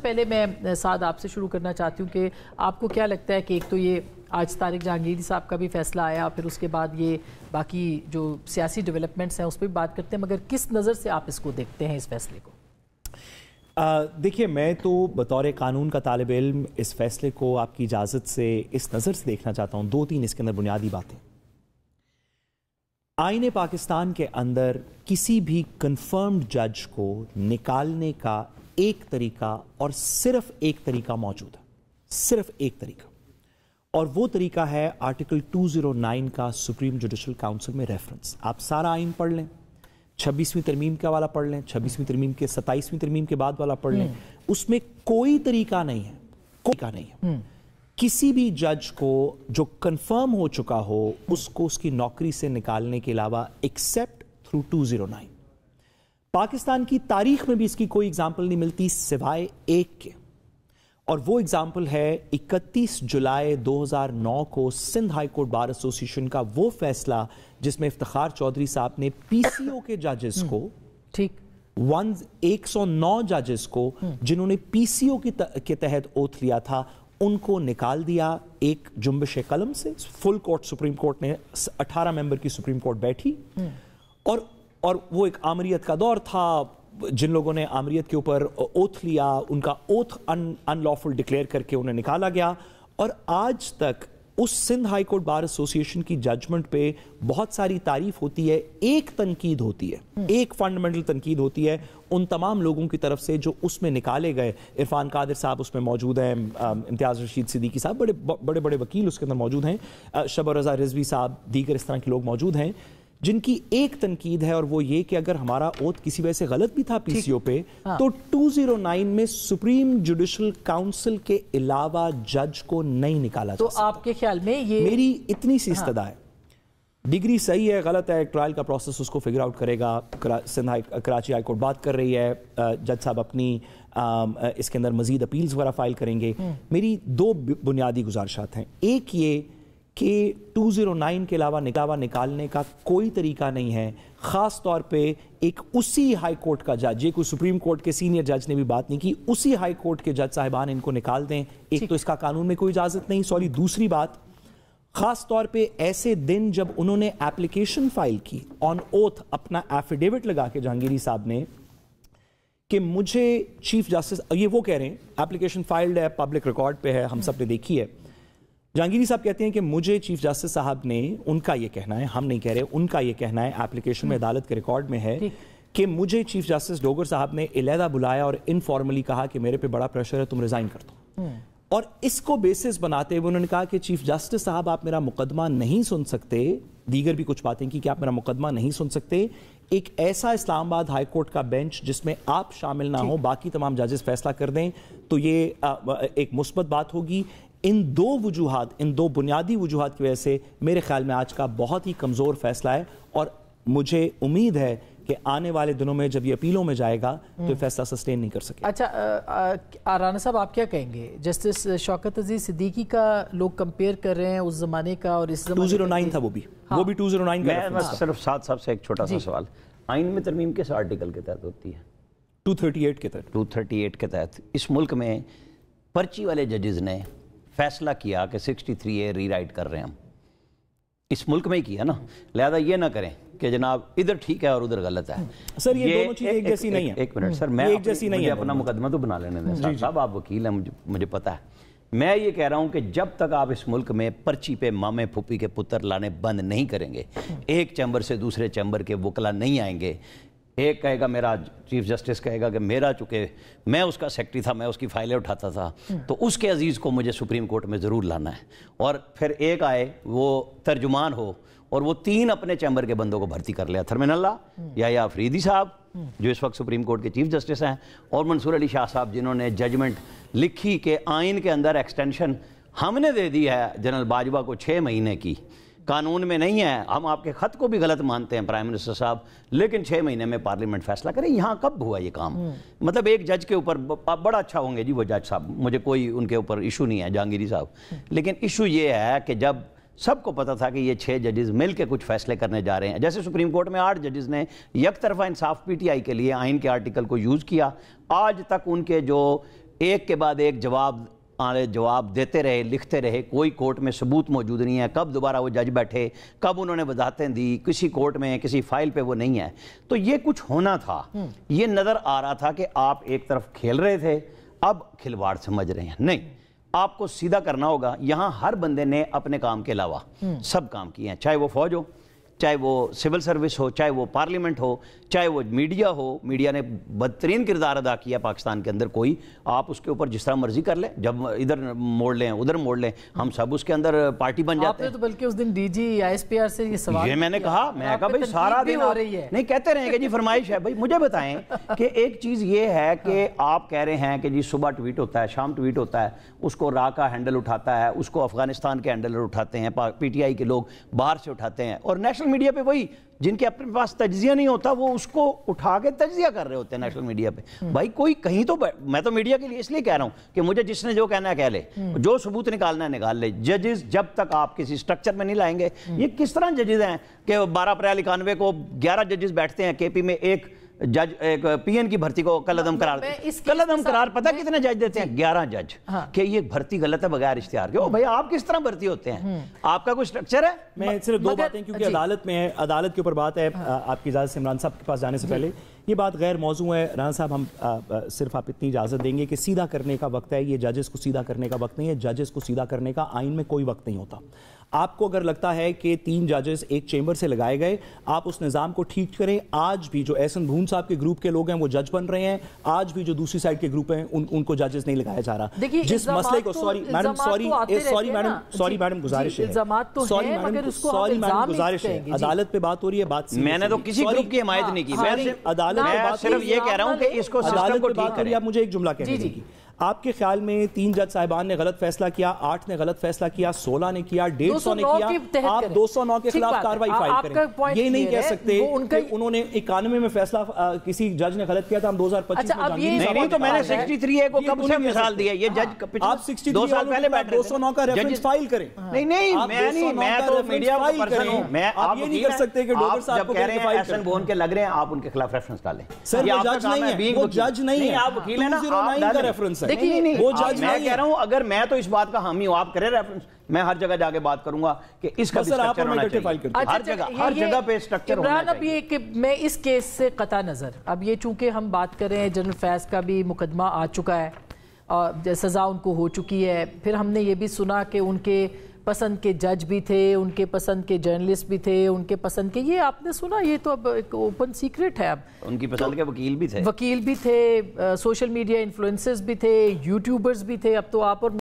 پہلے میں سعد آپ سے شروع کرنا چاہتی ہوں کہ آپ کو کیا لگتا ہے کہ ایک تو یہ آج طارق جہانگیری صاحب کا بھی فیصلہ آیا، پھر اس کے بعد یہ باقی جو سیاسی ڈیولپمنٹس ہیں اس پہ بھی بات کرتے ہیں، مگر کس نظر سے آپ اس کو دیکھتے ہیں اس فیصلے کو؟ دیکھیے، میں تو بطور قانون کا طالب علم اس فیصلے کو آپ کی اجازت سے اس نظر سے دیکھنا چاہتا ہوں. 2-3 اس کے اندر بنیادی باتیں. آئین پاکستان کے اندر کسی بھی کنفرمڈ جج کو نکالنے کا ایک طریقہ اور صرف ایک طریقہ موجود ہے، صرف ایک طریقہ، اور وہ طریقہ ہے آرٹیکل 209 کا سپریم جوڈیشل کاؤنسل میں ریفرنس. آپ سارا آئین پڑھ لیں، 26ویں ترمیم کا والا پڑھ لیں، 26ویں ترمیم کے 27ویں ترمیم کے بعد والا پڑھ لیں، اس میں کوئی طریقہ نہیں ہے، کوئی طریقہ نہیں ہے کسی بھی جج کو جو کنفرم ہو چکا ہو اس کو اس کی نوکری سے نکالنے کے علاوہ ایکسیپٹ تھرو 209. پاکستان کی تاریخ میں بھی اس کی کوئی اگزامپل نہیں ملتی سوائے ایک کے، اور وہ اگزامپل ہے 31 جولائی 2009 کو Sindh high court bar association کا وہ فیصلہ جس میں افتخار چودھری صاحب نے پی سی او کے ججز کو 109 ججز کو جنہوں نے پی سی او کے تحت اوتھ لیا تھا ان کو نکال دیا ایک جنبش قلم سے. فل کورٹ سپریم کورٹ نے 18 ممبر کی سپریم کورٹ بیٹھی، اور وہ ایک آمریت کا دور تھا. جن لوگوں نے آمریت کے اوپر اوتھ لیا ان کا اوتھ ان لافل ڈکلیئر کر کے انہیں نکالا گیا. اور آج تک اس Sindh high court bar association کی ججمنٹ پہ بہت ساری تعریف ہوتی ہے، ایک تنقید ہوتی ہے، ایک فنڈامنٹل تنقید ہوتی ہے ان تمام لوگوں کی طرف سے جو اس میں نکالے گئے. عرفان قادر صاحب اس میں موجود ہیں، امتیاز رشید صدیقی صاحب، بڑے بڑے وکیل اس کے اندر موجود ہیں، شب رضا رضوی صاحب، دیگر اس طرح کے لوگ موجود ہیں جن کی ایک تنقید ہے، اور وہ یہ کہ اگر ہمارا اوتھ کسی وجہ سے غلط بھی تھا پی سی او پہ تو 209 میں سپریم جوڈیشل کاؤنسل کے علاوہ جج کو نہیں نکالا جا سکتا. تو آپ کے خیال میں یہ میری اتنی سی استدعا ہے، ڈگری صحیح ہے غلط ہے، ٹرائل کا پروسیس اس کو فگر آؤٹ کرے گا. کراچی ہائی کورٹ بات کر رہی ہے، جج صاحب اپنی اس کے اندر مزید اپیلز وغیرہ فائل کریں گے. میری 2 بنیادی گزارشات ہیں. ایک یہ کہ 209 کے علاوہ نکالنے کا کوئی طریقہ نہیں ہے، خاص طور پہ ایک اسی ہائی کورٹ کا جج، یہ کوئی سپریم کورٹ کے سینئر جج نے بھی بات نہیں کی، اسی ہائی کورٹ کے جج صاحبان ان کو نکال دیں. ایک تو اس کا قانون میں کوئی اجازت نہیں. سوری، دوسری بات، خاص طور پہ ایسے دن جب انہوں نے ایپلیکیشن فائل کی آن اوتھ، اپنا ایفیڈیوٹ لگا کے جہانگیری صاحب نے کہ مجھے چیف جسٹس، یہ وہ کہہ رہے ہیں ایپلیکیشن فائلڈ ہے، پبلک ریکارڈ پہ ہے، ہم سب نے دیکھی ہے. جہانگیری صاحب کہتے ہیں کہ مجھے چیف جسٹس صاحب نے، ان کا یہ کہنا ہے، ہم نہیں کہہ رہے، ان کا یہ کہنا ہے، ایپلیکیشن میں عدالت کے ریکارڈ میں ہے کہ مجھے چیف جسٹس ڈوگر صاحب نے علیحدہ بلایا اور انفارملی کہا کہ میرے پہ بڑا پریشر ہے، تم ریزائن کر دو. اور اس کو بیسس بناتے ہوئے انہوں نے کہا کہ چیف جسٹس صاحب آپ میرا مقدمہ نہیں سن سکتے، دیگر بھی کچھ باتیں کی کہ آپ میرا مقدمہ نہیں سن سکتے. ایک ایسا اسلام آباد ہائی کورٹ کا بینچ جس میں آپ شامل نہ ہوں، باقی تمام ججز فیصلہ کر دیں تو یہ ایک مثبت بات ہوگی. ان 2 وجوہات، ان 2 بنیادی وجوہات کی وجہ سے میرے خیال میں آج کا بہت ہی کمزور فیصلہ ہے، اور مجھے امید ہے کہ آنے والے دنوں میں جب یہ اپیلوں میں جائے گا تو یہ فیصلہ سسٹین نہیں کر سکے. اچھا رانا صاحب، آپ کیا کہیں گے؟ جسٹس شوکت عزیز صدیقی کا لوگ کمپیئر کر رہے ہیں اس زمانے کا اور اس زمانے 209 تھا، وہ بھی 209 کا. میں بس صرف ساتھ صاحب سے ایک چھوٹا سا سوال، آئین میں ترمیم کس آرٹیکل کے تحت ہوتی ہے؟ 238 کے تحت. 238 کے تحت. اس ملک میں پرچی والے ججز نے فیصلہ کیا کہ 63A ری رائٹ کر رہے ہیں، ہم اس ملک میں ہی کیا نا، لہذا یہ نہ کریں کہ جناب ادھر ٹھیک ہے اور ادھر غلط ہے. سر یہ دونوں چیزیں ایک جیسی نہیں ہیں. ایک منٹ سر، میں اپنا مقدمہ تو بنا لینے دیں صاحب، آپ وکیل ہیں، مجھے پتا ہے. میں یہ کہہ رہا ہوں کہ جب تک آپ اس ملک میں پرچی پہ مامے پھوپھی کے پتر لانے بند نہیں کریں گے، ایک چیمبر سے دوسرے چیمبر کے وکلا نہیں آئیں گے، ایک کہے گا میرا چیف جسٹس کہے گا کہ میرا چونکہ میں اس کا سیکرٹری تھا، میں اس کی فائلیں اٹھاتا تھا، تو اس کے عزیز کو مجھے سپریم کورٹ میں ضرور لانا ہے. اور پھر ایک آئے وہ ترجمان ہو اور وہ 3 اپنے چیمبر کے بندوں کو بھرتی کر لیا، تھرمین اللہ یا افریدی صاحب جو اس وقت سپریم کورٹ کے چیف جسٹس ہیں، اور منصور علی شاہ صاحب جنہوں نے ججمنٹ لکھی کہ آئین کے اندر ایکسٹینشن ہم نے دے دی ہے جنرل باجوہ کو 6 مہینے کی، قانون میں نہیں ہے. ہم آپ کے خط کو بھی غلط مانتے ہیں پرائم منسٹر صاحب، لیکن 6 مہینے میں پارلیمنٹ فیصلہ کرے. یہاں کب ہوا یہ کام؟ مطلب ایک جج کے اوپر آپ بڑا اچھا ہوں گے جی وہ جج صاحب، مجھے کوئی ان کے اوپر ایشو نہیں ہے جہانگیری صاحب، لیکن ایشو یہ ہے کہ جب سب کو پتا تھا کہ یہ 6 ججز مل کے کچھ فیصلے کرنے جا رہے ہیں، جیسے سپریم کورٹ میں 8 ججز نے یک طرفہ انصاف پی ٹی آئی کے لیے آئین کے آرٹیکل کو یوز کیا، آج تک ان کے جو ایک کے بعد ایک جواب دیتے رہے، لکھتے رہے، کوئی کورٹ میں ثبوت موجود نہیں ہے، کب دوبارہ وہ جج بیٹھے، کب انہوں نے وضاحتیں دی، کسی کورٹ میں کسی فائل پہ وہ نہیں ہے. تو یہ کچھ ہونا تھا. یہ نظر آ رہا تھا کہ آپ ایک طرف کھیل رہے تھے، اب کھلواڑ سمجھ رہے ہیں. نہیں، آپ کو سیدھا کرنا ہوگا. یہاں ہر بندے نے اپنے کام کے علاوہ سب کام کیے ہیں، چاہے وہ فوج ہو، چاہے وہ سول سروس ہو، چاہے وہ پارلیمنٹ ہو، چاہے وہ میڈیا ہو. میڈیا نے بدترین کردار ادا کیا پاکستان کے اندر. کوئی آپ اس کے اوپر جس طرح مرضی کر لیں، جب ادھر موڑ لیں ادھر موڑ لیں، ہم سب اس کے اندر پارٹی بن جاتے ہیں. آپ نے تو بلکہ اس دن ڈی جی ISPR سے یہ سوال یہ میں نے کہا بھائی سارا دن ہو رہی ہے. نہیں کہتے رہیں کہ جی فرمائش ہے. بھائی مجھے بتائیں کہ ایک چیز یہ ہے کہ آپ کہہ رہے ہیں کہ جی صبح ٹویٹ ہوتا ہے، شام ٹویٹ ہوتا ہے، اس کو را کا ہینڈل اٹھاتا ہے، اس کو افغانستان کے ہینڈل اٹھاتے ہیں، PTI کے لوگ باہر سے اٹھاتے ہیں، اور نیشنل میڈیا پہ وہی جن کے اپنے پاس تجزیہ نہیں ہوتا وہ اس کو اٹھا کے تجزیہ کر رہے ہوتے ہیں نیشنل میڈیا پہ. بھائی کوئی کہیں تو میں تو میڈیا کے لیے اس لیے کہہ رہا ہوں کہ مجھے جس نے جو کہنا ہے کہہ لے، جو ثبوت نکالنا ہے نکال لے. ججز جب تک آپ کسی سٹرکچر میں نہیں لائیں گے، یہ کس طرح ججز ہیں کہ 12 اپریل 91 کو 11 ججز بیٹھتے ہیں KP میں، ایک جج ایک PN کی بھرتی کو کل عدم قرار پتہ کتنے جج دیتے ہیں؟ 11 جج. کہ یہ بھرتی غلط ہے بغیر اشتہار کے. بھائی آپ کس طرح بھرتی ہوتے ہیں؟ آپ کا کوئی سٹرکچر ہے؟ میں صرف 2 باتیں، کیونکہ عدالت میں عدالت کے اوپر بات ہے. آپ کی اجازت سے عمران صاحب کے پاس جانے سے پہلے یہ بات غیر موضوع ہے. رانا صاحب ہم صرف آپ اتنی اجازت دیں گے کہ سیدھا کرنے کا وقت ہے. یہ ججز کو سیدھا کرنے کا وقت نہیں ہے. ججز کو سیدھا کرنے کا آئین میں کوئی وقت نہیں ہوتا. آپ کو اگر لگتا ہے کہ 3 ججز ایک چیمبر سے لگائے گئے، آپ اس نظام کو ٹھیک کریں. آج بھی جو احسن بھون صاحب کے گروپ کے لوگ ہیں وہ جج بن رہے ہیں. آج بھی جو دوسری سائڈ کے گروپ ہیں ان کو ججز نہیں لگایا جا رہا. جس مسئلے کو سوری میڈم گزارش ہے، عدالت پہ بات ہو رہی ہے. بات میں نے تو کسی گروپ کی حمایت نہیں کی، میں صرف یہ کہہ رہا ہوں کہ اس کو سسٹم کو ٹھیک کریں. آپ مجھے ایک جملہ کہنے دیں. آپ کے خیال میں 3 جج صاحبان نے غلط فیصلہ کیا، 8 نے غلط فیصلہ کیا، 16 نے کیا، 150 نے کیا، آپ 209 کے خلاف کارروائی فائل کریں. یہ نہیں کہہ سکتے کہ انہوں نے 91 میں فیصلہ کسی جج نے غلط کیا تھا ہم 2025 میں نہیں. تو میں نے 63A کو کب سے مثال دی ہے؟ یہ جج آپ 2 سال پہلے 209 کا ریفرنس فائل کریں. نہیں میں تو میڈیا کا پرسن ہوں. میں آپ یہ نہیں کر سکتے کہ ڈوگر صاحب کو کہہ رہے ہیں احسن بھون کے لگ رہے ہیں، آپ ان کے خلاف ریفرنس ڈالیں. سر وہ جج نہیں ہے، وہ جج نہیں ہے، آپ وکیل ہیں نا، 209 کا ریفرنس ہے. نہیں وہ جج میں کہہ رہا ہوں اگر میں تو اس بات کا حامی ہوں، آپ کریں ریفرنس، میں ہر جگہ جا کے بات کروں گا کہ اس کا بھی سٹرکچر ہونا چاہیے. ہر جگہ پہ سٹرکچر ہونا چاہیے. اب یہ کہ میں اس کیس سے قطع نظر، اب یہ چونکہ ہم بات کر رہے ہیں جنرل فیض کا بھی مقدمہ آ چکا ہے اور سزا ان کو ہو چکی ہے. پھر ہم نے یہ بھی سنا کہ ان کے پسند کے جج بھی تھے، ان کے پسند کے جرنلسٹ بھی تھے، ان کے پسند کے، یہ آپ نے سنا، یہ تو اب ایک اوپن سیکرٹ ہے. اب ان کی پسند کے وکیل بھی تھے، سوشل میڈیا انفلوئنسرز بھی تھے، یوٹیوبرز بھی تھے. اب تو آپ اور